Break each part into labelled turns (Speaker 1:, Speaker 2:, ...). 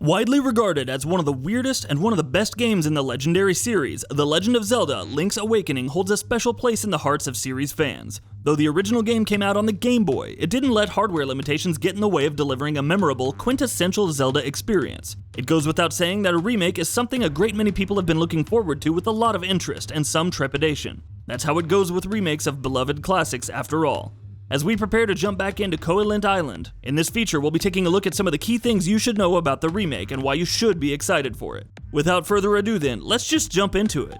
Speaker 1: Widely regarded as one of the weirdest and one of the best games in the legendary series, The Legend of Zelda: Link's Awakening holds a special place in the hearts of series fans. Though the original game came out on the Game Boy, it didn't let hardware limitations get in the way of delivering a memorable, quintessential Zelda experience. It goes without saying that a remake is something a great many people have been looking forward to with a lot of interest and some trepidation. That's how it goes with remakes of beloved classics after all. As we prepare to jump back into Koholint Island, in this feature we'll be taking a look at some of the key things you should know about the remake and why you should be excited for it. Without further ado then, let's just jump into it.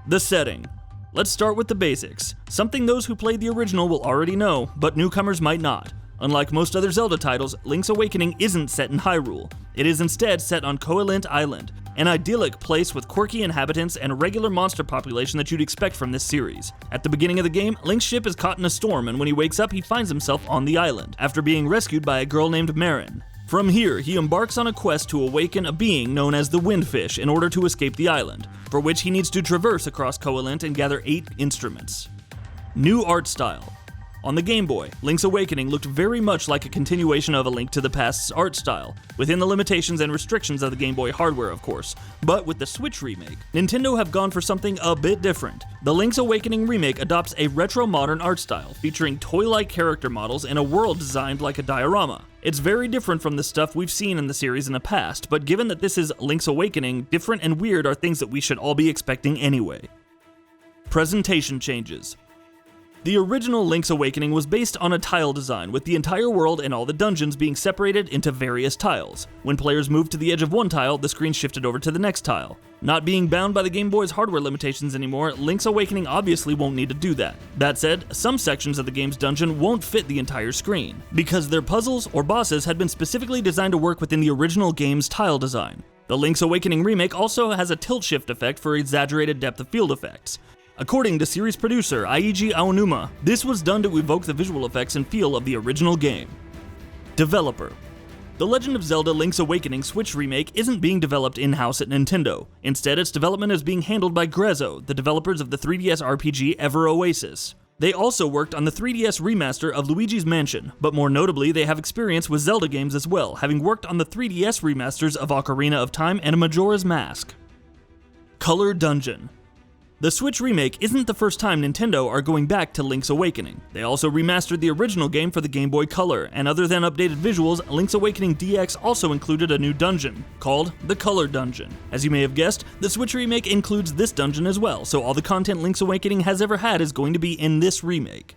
Speaker 1: The setting. Let's start with the basics, something those who played the original will already know, but newcomers might not. Unlike most other Zelda titles, Link's Awakening isn't set in Hyrule. It is instead set on Koholint Island, an idyllic place with quirky inhabitants and a regular monster population that you'd expect from this series. At the beginning of the game, Link's ship is caught in a storm, and when he wakes up, he finds himself on the island, after being rescued by a girl named Marin. From here, he embarks on a quest to awaken a being known as the Windfish in order to escape the island, for which he needs to traverse across Koholint and gather 8 instruments. New art style. On the Game Boy, Link's Awakening looked very much like a continuation of A Link to the Past's art style, within the limitations and restrictions of the Game Boy hardware of course. But with the Switch remake, Nintendo have gone for something a bit different. The Link's Awakening remake adopts a retro-modern art style, featuring toy-like character models and a world designed like a diorama. It's very different from the stuff we've seen in the series in the past, but given that this is Link's Awakening, different and weird are things that we should all be expecting anyway. Presentation changes. The original Link's Awakening was based on a tile design, with the entire world and all the dungeons being separated into various tiles. When players moved to the edge of one tile, the screen shifted over to the next tile. Not being bound by the Game Boy's hardware limitations anymore, Link's Awakening obviously won't need to do that. That said, some sections of the game's dungeon won't fit the entire screen, because their puzzles or bosses had been specifically designed to work within the original game's tile design. The Link's Awakening remake also has a tilt shift effect for exaggerated depth of field effects. According to series producer Eiji Aonuma, this was done to evoke the visual effects and feel of the original game. Developer. The Legend of Zelda: Link's Awakening Switch remake isn't being developed in-house at Nintendo. Instead, its development is being handled by Grezzo, the developers of the 3DS RPG Ever Oasis. They also worked on the 3DS remaster of Luigi's Mansion, but more notably, they have experience with Zelda games as well, having worked on the 3DS remasters of Ocarina of Time and Majora's Mask. Color Dungeon. The Switch remake isn't the first time Nintendo are going back to Link's Awakening. They also remastered the original game for the Game Boy Color, and other than updated visuals, Link's Awakening DX also included a new dungeon, called the Color Dungeon. As you may have guessed, the Switch remake includes this dungeon as well, so all the content Link's Awakening has ever had is going to be in this remake.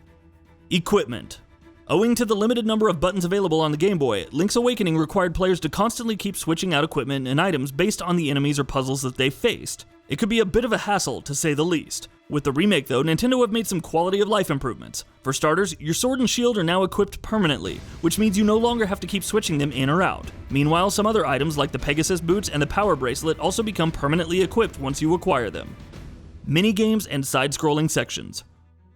Speaker 1: Equipment. Owing to the limited number of buttons available on the Game Boy, Link's Awakening required players to constantly keep switching out equipment and items based on the enemies or puzzles that they faced. It could be a bit of a hassle, to say the least. With the remake though, Nintendo have made some quality of life improvements. For starters, your sword and shield are now equipped permanently, which means you no longer have to keep switching them in or out. Meanwhile, some other items like the Pegasus boots and the power bracelet also become permanently equipped once you acquire them. Minigames and side-scrolling sections.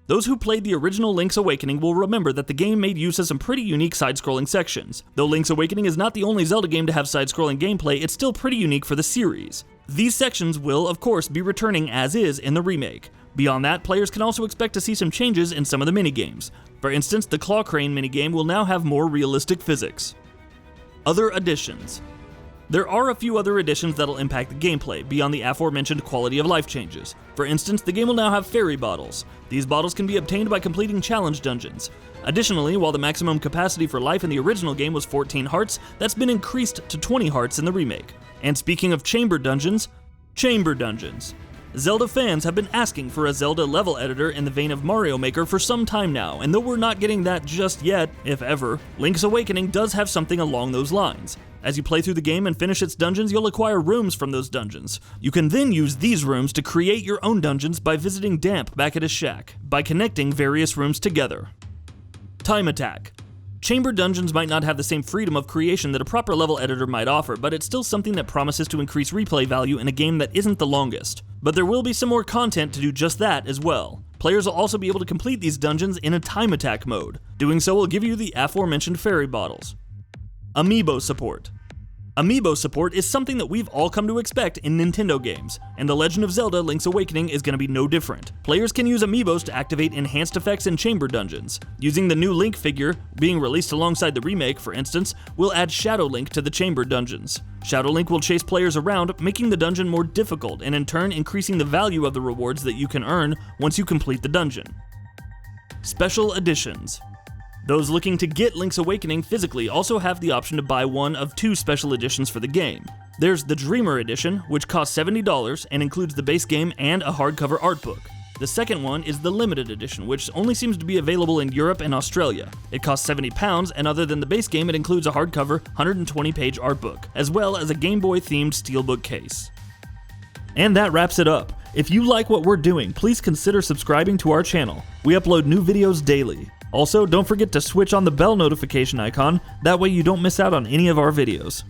Speaker 1: Those who played the original Link's Awakening will remember that the game made use of some pretty unique side-scrolling sections. Though Link's Awakening is not the only Zelda game to have side-scrolling gameplay, it's still pretty unique for the series. These sections will, of course, be returning as is in the remake. Beyond that, players can also expect to see some changes in some of the minigames. For instance, the Claw Crane minigame will now have more realistic physics. Other additions. There are a few other additions that'll impact the gameplay, beyond the aforementioned quality of life changes. For instance, the game will now have fairy bottles. These bottles can be obtained by completing challenge dungeons. Additionally, while the maximum capacity for life in the original game was 14 hearts, that's been increased to 20 hearts in the remake. And speaking of chamber dungeons. Zelda fans have been asking for a Zelda level editor in the vein of Mario Maker for some time now, and though we're not getting that just yet, if ever, Link's Awakening does have something along those lines. As you play through the game and finish its dungeons, you'll acquire rooms from those dungeons. You can then use these rooms to create your own dungeons by visiting Damp back at his shack, by connecting various rooms together. Time attack. Chamber dungeons might not have the same freedom of creation that a proper level editor might offer, but it's still something that promises to increase replay value in a game that isn't the longest. But there will be some more content to do just that as well. Players will also be able to complete these dungeons in a time attack mode. Doing so will give you the aforementioned fairy bottles. Amiibo support. Amiibo support is something that we've all come to expect in Nintendo games, and The Legend of Zelda Link's Awakening is going to be no different. Players can use Amiibos to activate enhanced effects in chamber dungeons. Using the new Link figure, being released alongside the remake, for instance, will add Shadow Link to the chamber dungeons. Shadow Link will chase players around, making the dungeon more difficult and in turn increasing the value of the rewards that you can earn once you complete the dungeon. Special Editions. Those looking to get Link's Awakening physically also have the option to buy one of two special editions for the game. There's the Dreamer Edition, which costs $70 and includes the base game and a hardcover art book. The second one is the Limited Edition, which only seems to be available in Europe and Australia. It costs £70, and other than the base game, it includes a hardcover 120-page art book, as well as a Game Boy-themed steelbook case. And that wraps it up. If you like what we're doing, please consider subscribing to our channel. We upload new videos daily. Also, don't forget to switch on the bell notification icon, that way you don't miss out on any of our videos.